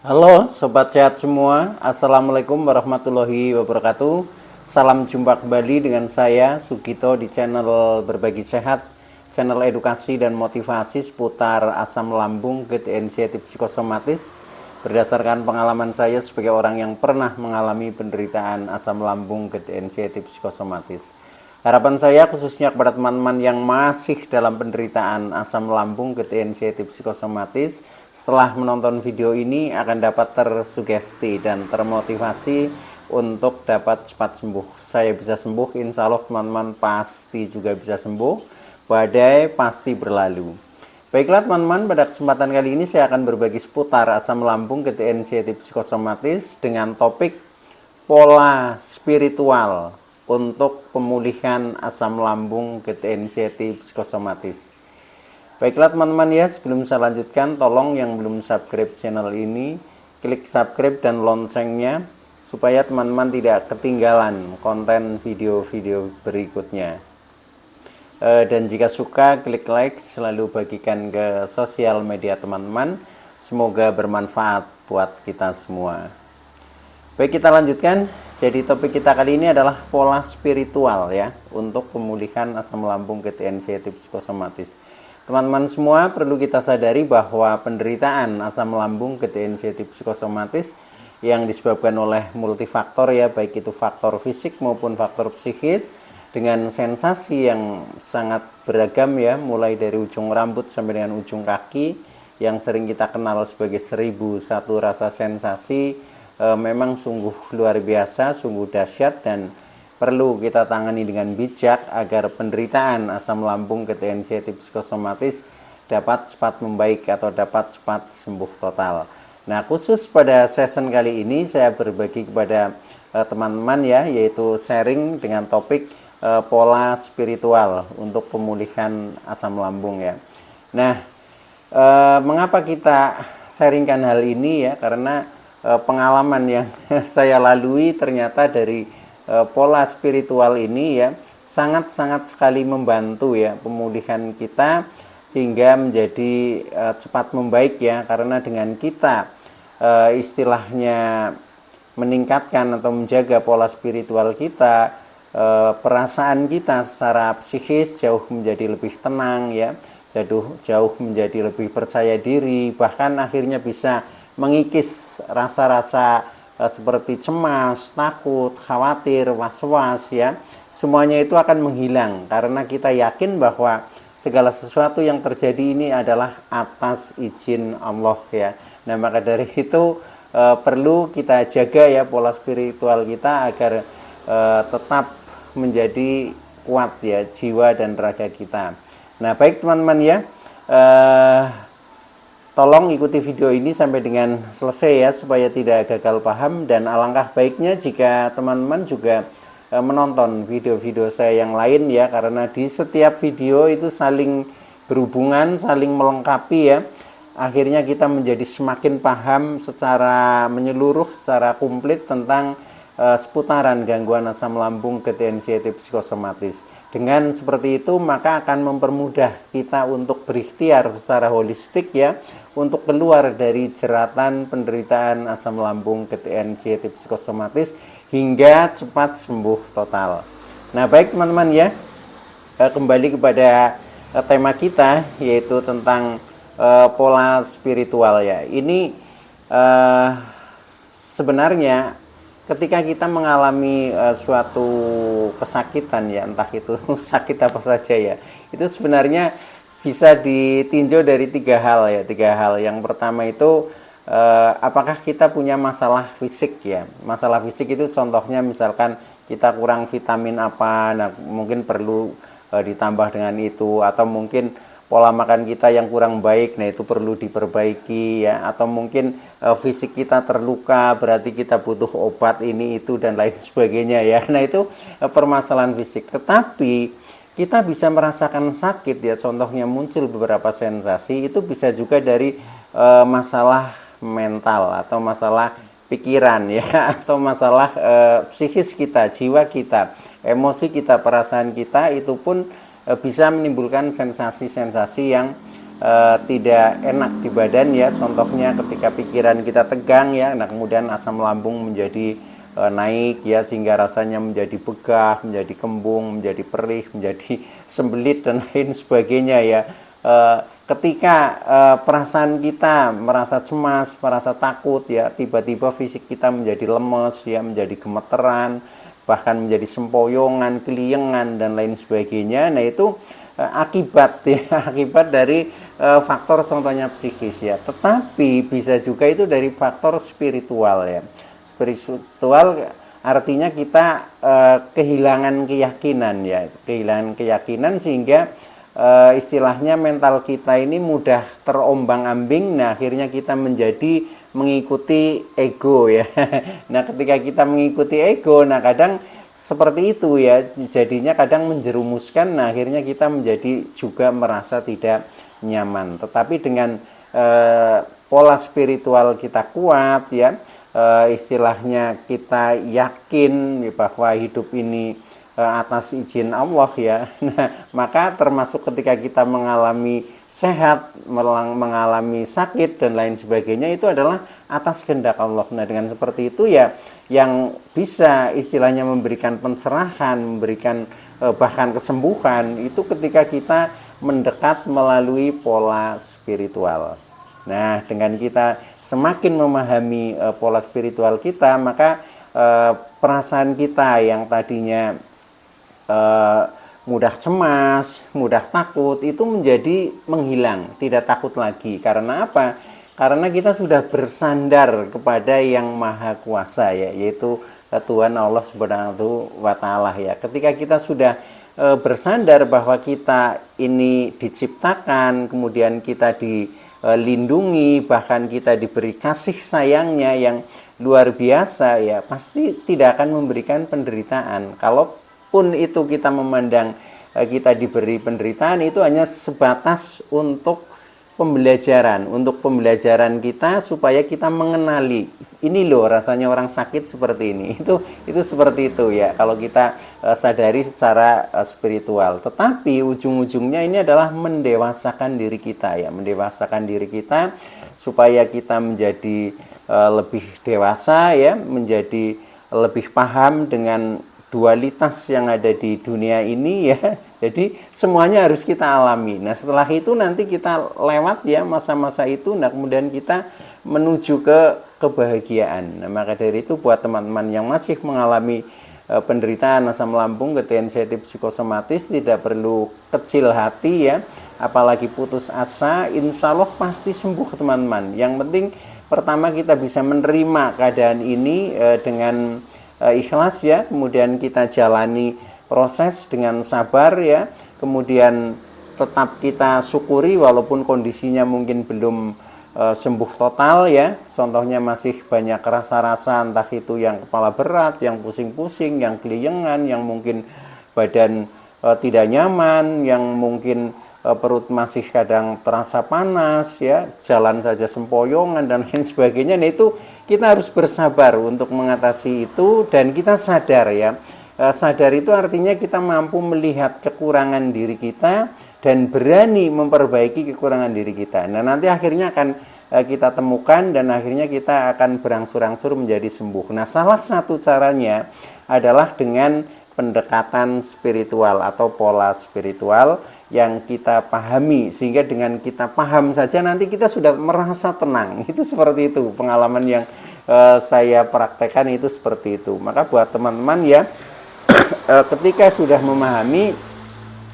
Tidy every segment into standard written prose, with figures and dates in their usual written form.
Halo Sobat Sehat semua, Assalamualaikum warahmatullahi wabarakatuh. Salam jumpa kembali dengan saya Sugito di channel Berbagi Sehat, channel edukasi dan motivasi seputar asam lambung, GTNC psikosomatis. Berdasarkan pengalaman saya sebagai orang yang pernah mengalami penderitaan asam lambung, GTNC psikosomatis. Harapan saya khususnya kepada teman-teman yang masih dalam penderitaan asam lambung, GTNC psikosomatis, setelah menonton video ini akan dapat tersugesti dan termotivasi untuk dapat cepat sembuh. Saya bisa sembuh, insya Allah teman-teman pasti juga bisa sembuh. Badai pasti berlalu. Baiklah teman-teman, pada kesempatan kali ini saya akan berbagi seputar asam lambung, GTNC psikosomatis dengan topik pola spiritual untuk pemulihan asam lambung, GTNC psikosomatis. Baiklah teman-teman ya, sebelum saya lanjutkan, tolong yang belum subscribe channel ini, klik subscribe dan loncengnya, supaya teman-teman tidak ketinggalan konten video-video berikutnya. Dan jika suka, klik like, selalu bagikan ke sosial media teman-teman. Semoga bermanfaat buat kita semua. Baik, kita lanjutkan. Jadi topik kita kali ini adalah pola spiritual ya untuk pemulihan asam lambung, GTNC psikosomatis. Teman-teman semua perlu kita sadari bahwa penderitaan asam lambung, GTNC psikosomatis yang disebabkan oleh multifaktor ya, baik itu faktor fisik maupun faktor psikis, dengan sensasi yang sangat beragam ya, mulai dari ujung rambut sampai dengan ujung kaki yang sering kita kenal sebagai 1001 rasa sensasi. Memang sungguh luar biasa, sungguh dahsyat, dan perlu kita tangani dengan bijak agar penderitaan asam lambung, GTNC psikosomatis dapat cepat membaik atau dapat cepat sembuh total. Nah, khusus pada session kali ini saya berbagi kepada teman-teman ya, yaitu sharing dengan topik pola spiritual untuk pemulihan asam lambung ya. Nah, mengapa kita sharingkan hal ini ya? Karena pengalaman yang saya lalui ternyata dari pola spiritual ini ya sangat-sangat sekali membantu ya pemulihan kita sehingga menjadi cepat membaik ya, karena dengan kita istilahnya meningkatkan atau menjaga pola spiritual kita, perasaan kita secara psikis jauh menjadi lebih tenang ya, jauh menjadi lebih percaya diri, bahkan akhirnya bisa mengikis rasa-rasa seperti cemas, takut, khawatir, was-was ya. Semuanya itu akan menghilang karena kita yakin bahwa segala sesuatu yang terjadi ini adalah atas izin Allah ya. Nah, maka dari itu perlu kita jaga ya pola spiritual kita agar tetap menjadi kuat ya jiwa dan raga kita. Nah, baik teman-teman ya, tolong ikuti video ini sampai dengan selesai ya, supaya tidak gagal paham. Dan alangkah baiknya jika teman-teman juga menonton video-video saya yang lain ya, karena di setiap video itu saling berhubungan, saling melengkapi ya. Akhirnya kita menjadi semakin paham secara menyeluruh, secara komplit tentang seputaran gangguan asam lambung, GTNC psikosomatis. Dengan seperti itu maka akan mempermudah kita untuk berikhtiar secara holistik ya, untuk keluar dari jeratan penderitaan asam lambung, GTNC psikosomatis hingga cepat sembuh total. Nah, baik teman-teman ya, kembali kepada tema kita, yaitu tentang pola spiritual ya. Ini sebenarnya ketika kita mengalami suatu kesakitan ya, entah itu sakit apa saja ya, itu sebenarnya bisa ditinjau dari tiga hal ya. Yang pertama itu apakah kita punya masalah fisik ya. Masalah fisik itu contohnya misalkan kita kurang vitamin apa, nah mungkin perlu ditambah dengan itu, atau mungkin pola makan kita yang kurang baik, nah itu perlu diperbaiki ya, atau mungkin fisik kita terluka, berarti kita butuh obat ini itu dan lain sebagainya ya. Nah, itu permasalahan fisik. Tetapi kita bisa merasakan sakit ya, contohnya muncul beberapa sensasi, itu bisa juga dari masalah mental atau masalah pikiran ya, atau masalah psikis kita, jiwa kita, emosi kita, perasaan kita, itu pun bisa menimbulkan sensasi-sensasi yang tidak enak di badan ya, contohnya ketika pikiran kita tegang ya, nah kemudian asam lambung menjadi naik ya, sehingga rasanya menjadi begah, menjadi kembung, menjadi perih, menjadi sembelit dan lain sebagainya ya. Ketika perasaan kita merasa cemas, merasa takut ya, tiba-tiba fisik kita menjadi lemes ya, menjadi gemeteran, bahkan menjadi sempoyongan, keliengan dan lain sebagainya. Nah itu akibat ya, akibat dari faktor contohnya psikis ya. Tetapi bisa juga itu dari faktor spiritual ya. Spiritual artinya kita kehilangan keyakinan ya, kehilangan keyakinan sehingga istilahnya mental kita ini mudah terombang-ambing. Nah akhirnya kita menjadi mengikuti ego ya. Nah ketika kita mengikuti ego, nah kadang seperti itu ya, jadinya kadang menjerumuskan. Nah akhirnya kita menjadi juga merasa tidak nyaman. Tetapi dengan pola spiritual kita kuat ya, istilahnya kita yakin bahwa hidup ini atas izin Allah ya. Nah, maka termasuk ketika kita mengalami sehat, mengalami sakit dan lain sebagainya, itu adalah atas kehendak Allah. Nah, dengan seperti itu ya, yang bisa istilahnya memberikan pencerahan, memberikan bahkan kesembuhan, itu ketika kita mendekat melalui pola spiritual. Nah, dengan kita semakin memahami pola spiritual kita, maka perasaan kita yang tadinya mudah cemas, mudah takut, itu menjadi menghilang, tidak takut lagi. Karena apa? Karena kita sudah bersandar kepada yang maha kuasa ya, yaitu Tuhan Allah Subhanahu wa Ta'ala ya. Ketika kita sudah bersandar bahwa kita ini diciptakan, kemudian kita dilindungi, bahkan kita diberi kasih sayangnya yang luar biasa ya, pasti tidak akan memberikan penderitaan. Kalau pun itu kita memandang kita diberi penderitaan, itu hanya sebatas untuk pembelajaran kita supaya kita mengenali ini loh rasanya orang sakit seperti ini. Itu seperti itu ya kalau kita sadari secara spiritual. Tetapi ujung-ujungnya ini adalah mendewasakan diri kita ya, mendewasakan diri kita supaya kita menjadi lebih dewasa ya, menjadi lebih paham dengan dualitas yang ada di dunia ini ya. Jadi semuanya harus kita alami. Nah setelah itu nanti kita lewat ya masa-masa itu, nah kemudian kita menuju ke kebahagiaan. Nah maka dari itu buat teman-teman yang masih mengalami penderitaan asam lambung, gejala sensitif psikosomatis, tidak perlu kecil hati ya, apalagi putus asa, insya Allah pasti sembuh teman-teman. Yang penting pertama kita bisa menerima keadaan ini dengan ikhlas ya, kemudian kita jalani proses dengan sabar ya, kemudian tetap kita syukuri walaupun kondisinya mungkin belum sembuh total ya, contohnya masih banyak rasa-rasa, entah itu yang kepala berat, yang pusing-pusing, yang keliengan, yang mungkin badan tidak nyaman, yang mungkin perut masih kadang terasa panas ya, jalan saja sempoyongan dan lain sebagainya. Nah itu kita harus bersabar untuk mengatasi itu, dan kita sadar ya, sadar itu artinya kita mampu melihat kekurangan diri kita dan berani memperbaiki kekurangan diri kita. Nah nanti akhirnya akan kita temukan dan akhirnya kita akan berangsur-angsur menjadi sembuh. Nah salah satu caranya adalah dengan pendekatan spiritual atau pola spiritual yang kita pahami, sehingga dengan kita paham saja nanti kita sudah merasa tenang. Itu seperti itu pengalaman yang saya praktekkan, itu seperti itu. Maka buat teman-teman ya, ketika sudah memahami,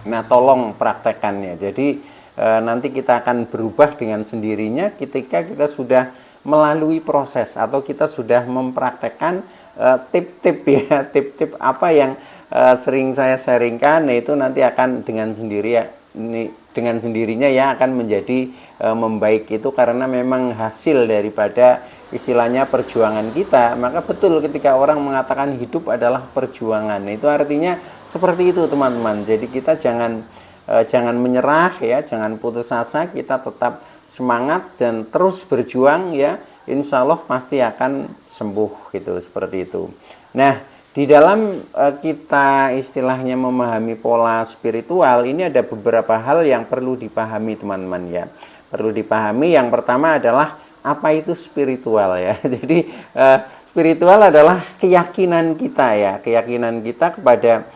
nah tolong praktekannya. Jadi nanti kita akan berubah dengan sendirinya ketika kita sudah melalui proses atau kita sudah mempraktekkan tip-tip ya, tip-tip apa yang sering saya sharingkan. Nah itu nanti akan dengan sendirinya ya akan menjadi membaik itu, karena memang hasil daripada istilahnya perjuangan kita. Maka betul ketika orang mengatakan hidup adalah perjuangan, itu artinya seperti itu teman-teman. Jadi kita jangan menyerah ya, jangan putus asa, kita tetap semangat dan terus berjuang ya, insya Allah pasti akan sembuh gitu, seperti itu. Nah Di dalam kita istilahnya memahami pola spiritual, ini ada beberapa hal yang perlu dipahami teman-teman ya. Perlu dipahami, yang pertama adalah apa itu spiritual ya. Jadi spiritual adalah keyakinan kita ya, keyakinan kita kepada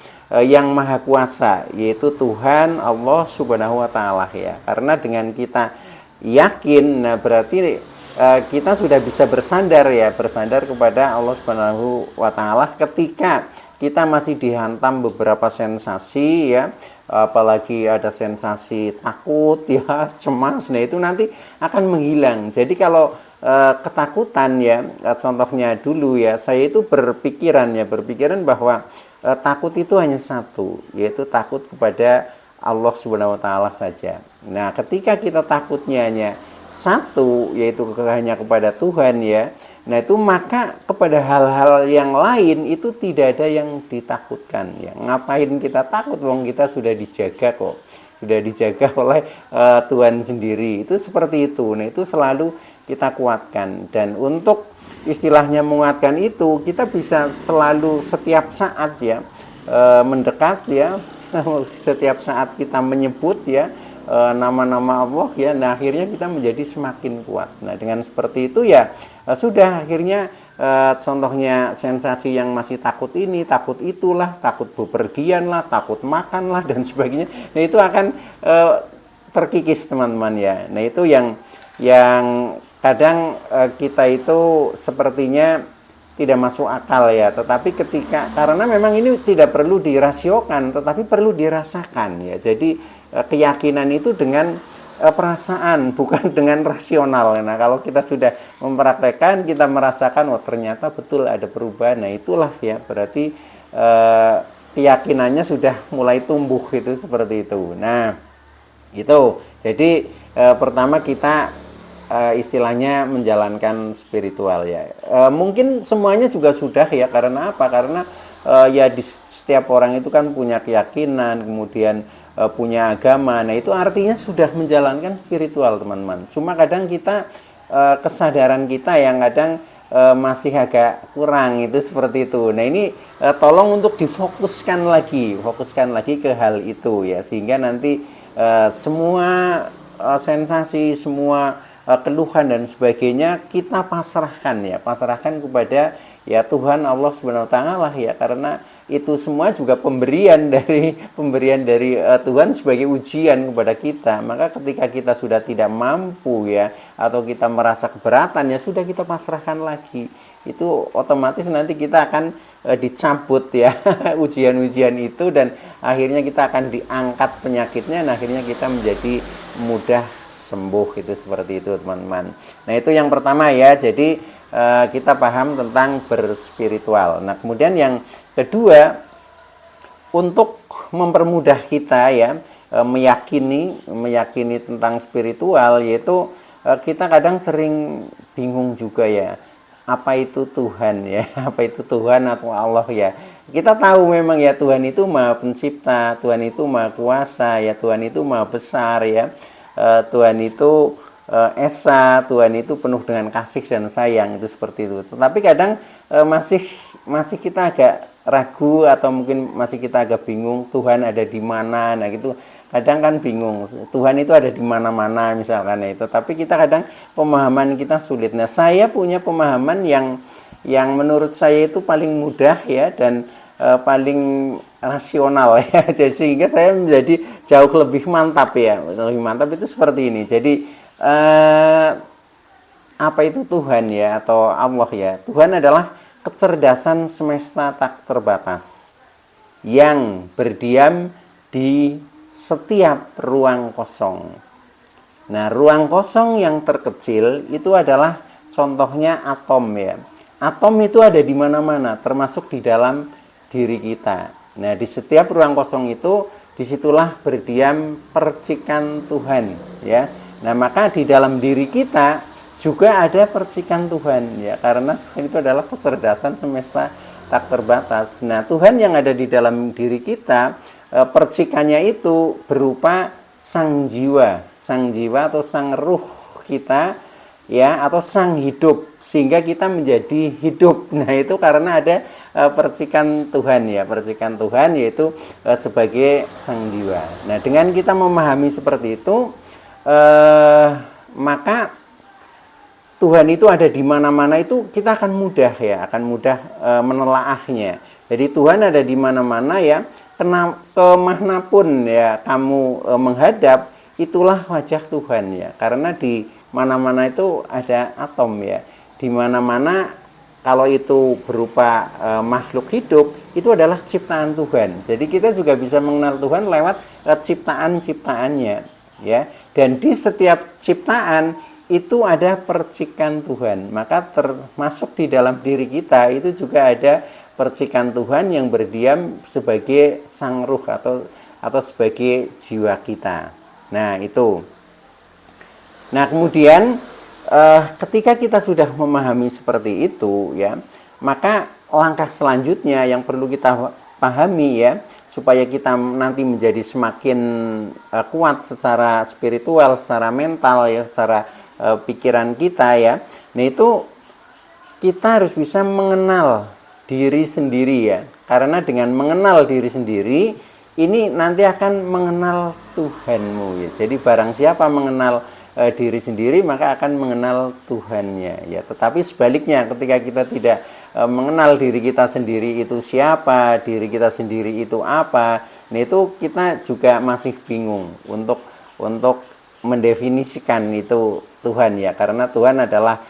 yang maha kuasa, yaitu Tuhan Allah Subhanahu wa Ta'ala ya. Karena dengan kita yakin, nah berarti kita sudah bisa bersandar ya, bersandar kepada Allah Subhanahu wa Ta'ala ketika kita masih dihantam beberapa sensasi ya, apalagi ada sensasi takut ya, cemas. Nah itu nanti akan menghilang. Jadi kalau ketakutan ya, contohnya dulu ya, saya itu berpikiran bahwa takut itu hanya satu, yaitu takut kepada Allah Subhanahu wa Ta'ala saja. Nah ketika kita takutnya hanya satu, yaitu hanya kepada Tuhan ya, nah itu maka kepada hal-hal yang lain itu tidak ada yang ditakutkan ya. Ngapain kita takut, wong kita sudah dijaga kok, sudah dijaga oleh Tuhan sendiri. Itu seperti itu. Nah itu selalu kita kuatkan, dan untuk istilahnya menguatkan itu kita bisa selalu setiap saat ya mendekat ya, setiap saat kita menyebut ya nama-nama Allah ya, nah akhirnya kita menjadi semakin kuat. Nah dengan seperti itu ya sudah akhirnya contohnya sensasi yang masih takut ini, takut itulah, takut bepergian lah, takut makan lah dan sebagainya, nah itu akan terkikis teman-teman ya. Nah itu yang kadang kita itu sepertinya tidak masuk akal ya, tetapi karena memang ini tidak perlu dirasiokan, tetapi perlu dirasakan ya. Jadi keyakinan itu dengan perasaan, bukan dengan rasional. Nah kalau kita sudah mempraktekkan, kita merasakan, oh ternyata betul ada perubahan, nah itulah ya berarti keyakinannya sudah mulai tumbuh itu, seperti itu. Nah itu jadi pertama kita istilahnya menjalankan spiritual ya. Mungkin semuanya juga sudah ya, karena apa? Karena ya di setiap orang itu kan punya keyakinan, kemudian punya agama. Nah itu artinya sudah menjalankan spiritual teman-teman. Cuma kadang kita kesadaran kita yang kadang masih agak kurang, itu seperti itu. Nah ini tolong untuk fokuskan lagi ke hal itu ya, sehingga nanti semua sensasi, semua keluhan dan sebagainya kita pasrahkan kepada ya Tuhan Allah Subhanahu wa Ta'ala ya, karena itu semua juga pemberian dari Tuhan sebagai ujian kepada kita. Maka ketika kita sudah tidak mampu ya, atau kita merasa keberatan ya, sudah kita pasrahkan lagi. Itu otomatis nanti kita akan dicabut ya ujian-ujian itu, dan akhirnya kita akan diangkat penyakitnya, dan akhirnya kita menjadi mudah sembuh. Itu seperti itu teman-teman. Nah itu yang pertama ya, jadi kita paham tentang berspiritual. Nah kemudian yang kedua, untuk mempermudah kita ya meyakini tentang spiritual, yaitu kita kadang sering bingung juga ya, apa itu Tuhan ya, apa itu Tuhan atau Allah ya. Kita tahu memang ya Tuhan itu Maha Pencipta, Tuhan itu Maha Kuasa ya, Tuhan itu Maha Besar ya, Tuhan itu Esa, Tuhan itu penuh dengan kasih dan sayang, itu seperti itu. Tetapi kadang masih kita agak ragu, atau mungkin masih kita agak bingung, Tuhan ada di mana. Nah gitu kadang kan bingung, Tuhan itu ada di mana-mana misalkan itu. Tapi kita kadang pemahaman kita sulit. Nah saya punya pemahaman yang menurut saya itu paling mudah ya, dan paling rasional ya. Jadi sehingga saya menjadi jauh lebih mantap ya, lebih mantap itu seperti ini. Jadi apa itu Tuhan ya, atau Allah ya? Tuhan adalah kecerdasan semesta tak terbatas yang berdiam di setiap ruang kosong. Nah, ruang kosong yang terkecil itu adalah contohnya atom ya. Atom itu ada di mana-mana, termasuk di dalam diri kita. Nah, di setiap ruang kosong itu, disitulah berdiam percikan Tuhan ya. Nah maka di dalam diri kita juga ada percikan Tuhan ya, karena Tuhan itu adalah kecerdasan semesta tak terbatas. Nah Tuhan yang ada di dalam diri kita, percikannya itu berupa sang jiwa atau sang ruh kita ya, atau sang hidup, sehingga kita menjadi hidup. Nah, itu karena ada percikan Tuhan ya, percikan Tuhan yaitu sebagai sang jiwa. Nah, dengan kita memahami seperti itu, maka Tuhan itu ada di mana-mana, itu kita akan mudah ya, akan mudah menelaahnya. Jadi Tuhan ada di mana-mana ya, kemanapun ya kamu menghadap, itulah wajah Tuhan ya. Karena di mana-mana itu ada atom ya. Di mana-mana kalau itu berupa makhluk hidup, itu adalah ciptaan Tuhan. Jadi kita juga bisa mengenal Tuhan lewat ciptaan-ciptaannya ya. Dan di setiap ciptaan itu ada percikan Tuhan, maka termasuk di dalam diri kita itu juga ada percikan Tuhan yang berdiam sebagai sang ruh atau sebagai jiwa kita. Nah, itu. Nah, kemudian ketika kita sudah memahami seperti itu ya, maka langkah selanjutnya yang perlu kita pahami ya, supaya kita nanti menjadi semakin kuat secara spiritual, secara mental ya, secara pikiran kita ya. Nah, itu kita harus bisa mengenal diri sendiri ya. Karena dengan mengenal diri sendiri, ini nanti akan mengenal Tuhanmu ya. Jadi barang siapa mengenal diri sendiri, maka akan mengenal Tuhannya ya. Tetapi sebaliknya, ketika kita tidak mengenal diri kita sendiri itu siapa, diri kita sendiri itu apa, nah itu kita juga masih bingung untuk mendefinisikan itu Tuhan ya, karena Tuhan adalah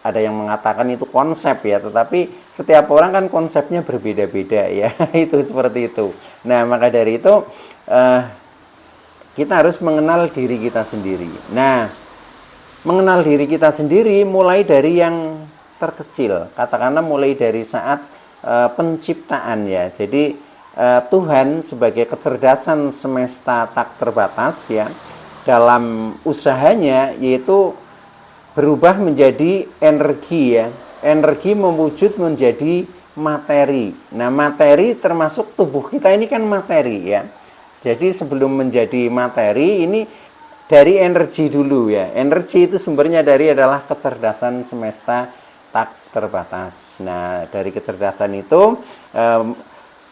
ada yang mengatakan itu konsep ya, tetapi setiap orang kan konsepnya berbeda-beda ya. Itu seperti itu. Nah, maka dari itu kita harus mengenal diri kita sendiri. Nah, mengenal diri kita sendiri mulai dari yang terkecil, katakanlah mulai dari saat penciptaan ya. Jadi Tuhan sebagai kecerdasan semesta tak terbatas ya, dalam usahanya yaitu berubah menjadi energi ya. Energi mewujud menjadi materi. Nah, materi termasuk tubuh kita ini kan materi ya. Jadi sebelum menjadi materi ini dari energi dulu ya. Energi itu sumbernya adalah kecerdasan semesta tak terbatas. Nah, dari kecerdasan itu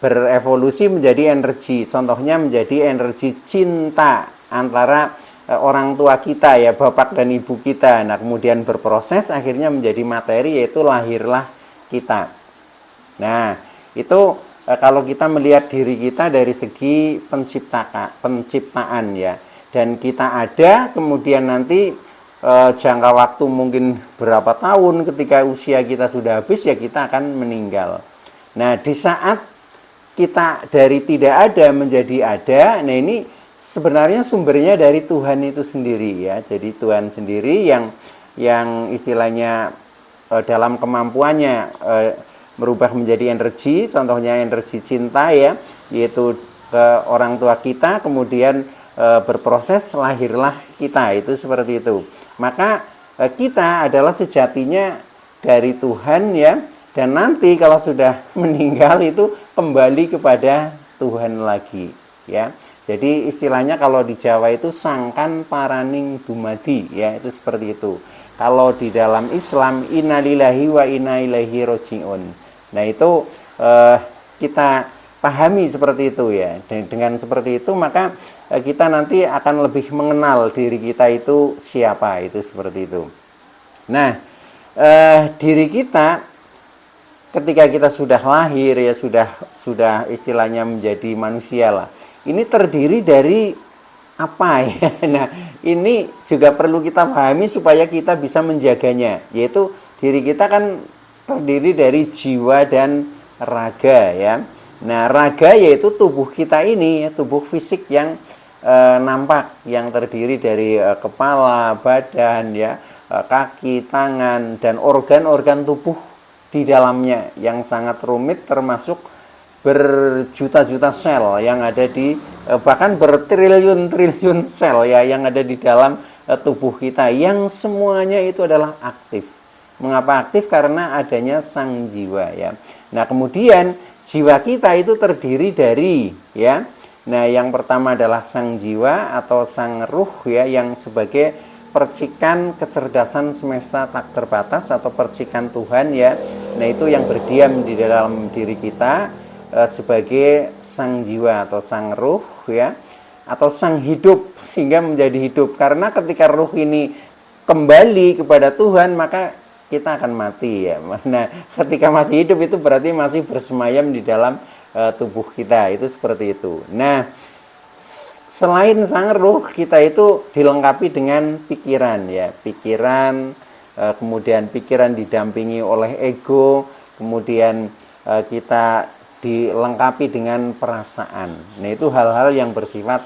berevolusi menjadi energi. Contohnya menjadi energi cinta antara orang tua kita ya, bapak dan ibu kita. Nah, kemudian berproses akhirnya menjadi materi, yaitu lahirlah kita. Nah, itu kalau kita melihat diri kita dari segi penciptaan ya, dan kita ada, kemudian nanti jangka waktu mungkin berapa tahun, ketika usia kita sudah habis ya kita akan meninggal. Nah, di saat kita dari tidak ada menjadi ada, nah ini sebenarnya sumbernya dari Tuhan itu sendiri ya. Jadi Tuhan sendiri yang istilahnya dalam kemampuannya merubah menjadi energi, contohnya energi cinta ya, yaitu ke orang tua kita, kemudian berproses lahirlah kita, itu seperti itu. Maka kita adalah sejatinya dari Tuhan ya, dan nanti kalau sudah meninggal itu kembali kepada Tuhan lagi ya. Jadi istilahnya kalau di Jawa itu sangkan paraning dumadi ya, itu seperti itu. Kalau di dalam Islam innalillahi wa inna ilaihi rajiun. Nah, itu kita pahami seperti itu ya. Dengan seperti itu maka kita nanti akan lebih mengenal diri kita itu siapa, itu seperti itu. Nah, diri kita ketika kita sudah lahir ya, sudah istilahnya menjadi manusia lah. Ini terdiri dari apa ya? Nah, ini juga perlu kita pahami supaya kita bisa menjaganya. Yaitu diri kita kan terdiri dari jiwa dan raga ya. Nah, raga yaitu tubuh kita ini, tubuh fisik yang nampak, yang terdiri dari kepala, badan ya, kaki, tangan, dan organ-organ tubuh di dalamnya yang sangat rumit, termasuk berjuta-juta sel yang ada di bahkan bertriliun-triliun sel ya yang ada di dalam tubuh kita, yang semuanya itu adalah aktif. Mengapa aktif? Karena adanya sang jiwa ya. Nah, kemudian jiwa kita itu terdiri dari ya. Nah, yang pertama adalah sang jiwa atau sang ruh ya, yang sebagai percikan kecerdasan semesta tak terbatas atau percikan Tuhan ya. Nah, itu yang berdiam di dalam diri kita sebagai sang jiwa atau sang ruh ya, atau sang hidup sehingga menjadi hidup. Karena ketika ruh ini kembali kepada Tuhan maka kita akan mati ya. Nah, ketika masih hidup itu berarti masih bersemayam di dalam tubuh kita, itu seperti itu. Nah, selain sang ruh, kita itu dilengkapi dengan pikiran ya, pikiran, kemudian pikiran didampingi oleh ego, kemudian kita dilengkapi dengan perasaan. Nah, itu hal-hal yang bersifat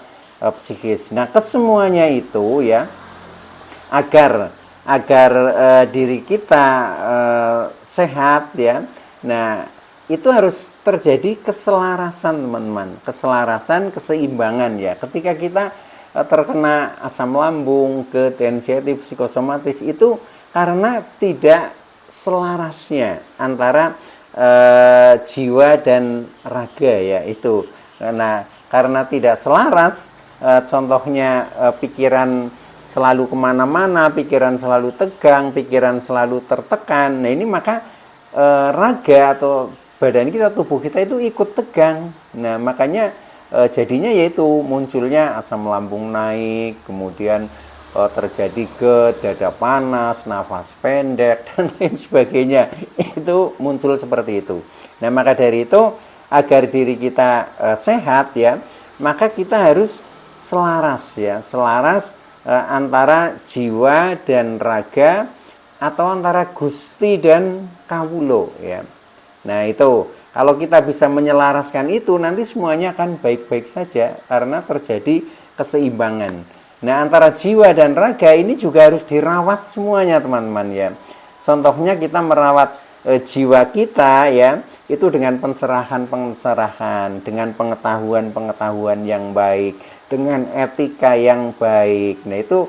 psikis. Nah, kesemuanya itu ya agar diri kita sehat ya. Nah, itu harus terjadi keselarasan teman-teman, keselarasan, keseimbangan ya. Ketika kita terkena asam lambung, tensiatif, psikosomatis, itu karena tidak selarasnya antara jiwa dan raga ya itu. Karena tidak selaras, contohnya pikiran selalu kemana-mana, pikiran selalu tegang, pikiran selalu tertekan. Nah, ini maka raga atau badan kita, tubuh kita itu ikut tegang. Nah, makanya jadinya yaitu munculnya asam lambung naik, kemudian terjadi GERD, dada panas, nafas pendek, dan lain sebagainya. Itu muncul seperti itu. Nah, maka dari itu, agar diri kita sehat ya, maka kita harus selaras ya, selaras antara jiwa dan raga, atau antara Gusti dan Kawulo ya. Nah, itu kalau kita bisa menyelaraskan itu, nanti semuanya akan baik-baik saja karena terjadi keseimbangan. Nah, antara jiwa dan raga ini juga harus dirawat semuanya teman-teman ya. Contohnya kita merawat jiwa kita ya, itu dengan pencerahan, dengan pengetahuan yang baik, dengan etika yang baik. Nah, itu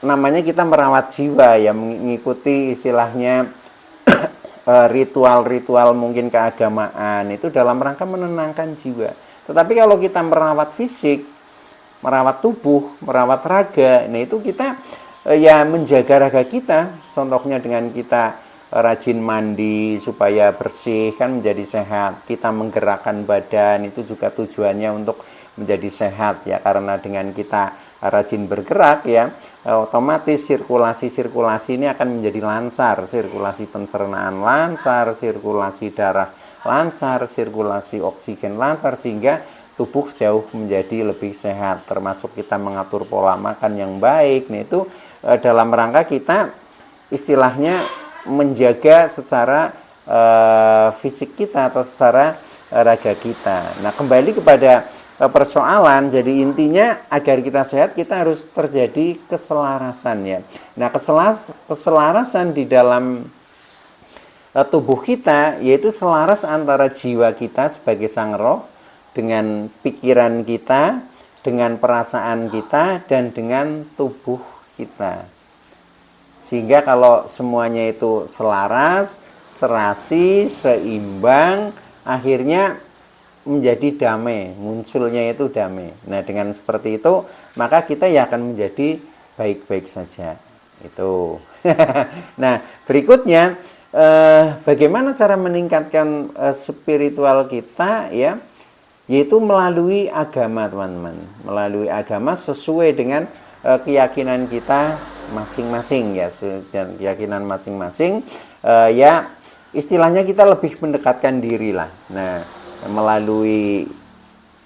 namanya kita merawat jiwa ya, mengikuti istilahnya ritual-ritual mungkin keagamaan itu dalam rangka menenangkan jiwa. Tetapi kalau kita merawat fisik, merawat tubuh, merawat raga, nah itu kita ya menjaga raga kita. Contohnya dengan kita rajin mandi supaya bersih kan menjadi sehat. Kita menggerakkan badan itu juga tujuannya untuk menjadi sehat ya, karena dengan kita rajin bergerak ya, otomatis sirkulasi ini akan menjadi lancar, sirkulasi pencernaan lancar, sirkulasi darah lancar, sirkulasi oksigen lancar, sehingga tubuh jauh menjadi lebih sehat, termasuk kita mengatur pola makan yang baik. Nah, itu dalam rangka kita istilahnya menjaga secara fisik kita atau secara raga kita. Nah, kembali kepada persoalan, jadi intinya agar kita sehat kita harus terjadi keselarasan ya. Nah, keselarasan di dalam tubuh kita yaitu selaras antara jiwa kita sebagai sang roh dengan pikiran kita, dengan perasaan kita, dan dengan tubuh kita. Sehingga kalau semuanya itu selaras, serasi, seimbang, akhirnya menjadi damai, munculnya itu damai. Nah, dengan seperti itu maka kita ya akan menjadi baik-baik saja. Itu. Nah, berikutnya bagaimana cara meningkatkan spiritual kita ya, yaitu melalui agama teman-teman, melalui agama sesuai dengan keyakinan kita masing-masing ya, dan keyakinan masing-masing ya, istilahnya kita lebih mendekatkan diri lah. Nah, melalui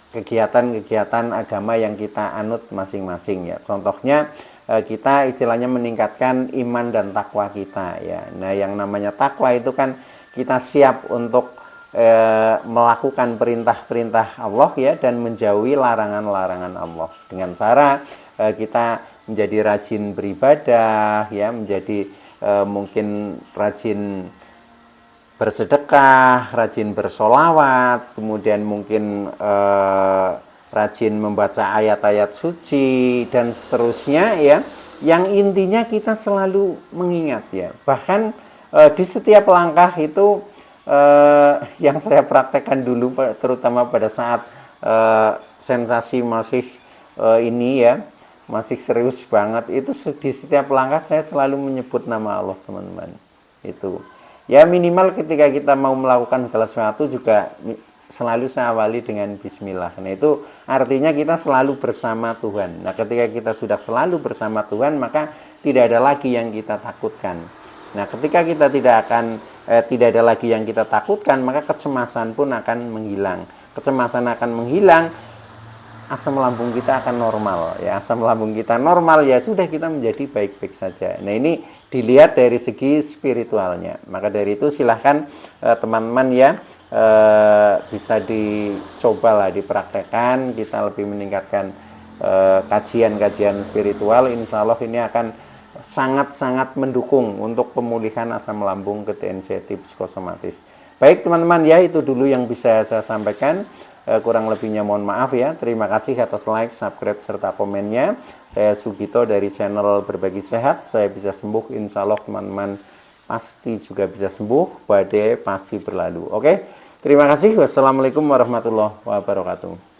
kegiatan-kegiatan agama yang kita anut masing-masing ya. Contohnya kita istilahnya meningkatkan iman dan takwa kita ya. Nah, yang namanya takwa itu kan kita siap untuk melakukan perintah-perintah Allah ya, dan menjauhi larangan-larangan Allah dengan cara kita menjadi rajin beribadah ya, menjadi mungkin rajin bersedekah, rajin bersolawat, kemudian mungkin rajin membaca ayat-ayat suci dan seterusnya ya, yang intinya kita selalu mengingat ya. Bahkan di setiap langkah itu yang saya praktekkan dulu, terutama pada saat sensasi masih ini ya, masih serius banget. Itu di setiap langkah saya selalu menyebut nama Allah, teman-teman. Itu. Ya minimal ketika kita mau melakukan segala sesuatu juga selalu saya awali dengan bismillah. Nah itu artinya kita selalu bersama Tuhan. Nah ketika kita sudah selalu bersama Tuhan, maka tidak ada lagi yang kita takutkan. Nah ketika kita tidak ada lagi yang kita takutkan, maka kecemasan pun akan menghilang. Kecemasan akan menghilang, asam lambung kita akan normal. Ya asam lambung kita normal, ya sudah, kita menjadi baik-baik saja. Nah ini dilihat dari segi spiritualnya. Maka dari itu silahkan teman-teman ya bisa dicoba lah, dipraktekkan. Kita lebih meningkatkan kajian-kajian spiritual. Insya Allah ini akan sangat-sangat mendukung untuk pemulihan asam lambung ketensiatif psikosomatis. Baik teman-teman ya, itu dulu yang bisa saya sampaikan. Kurang lebihnya mohon maaf ya. Terima kasih atas like, subscribe, serta komennya. Saya Sugito dari channel Berbagi Sehat. Saya bisa sembuh, insya Allah teman-teman pasti juga bisa sembuh. Badai pasti berlalu. Oke, terima kasih. Wassalamualaikum warahmatullahi wabarakatuh.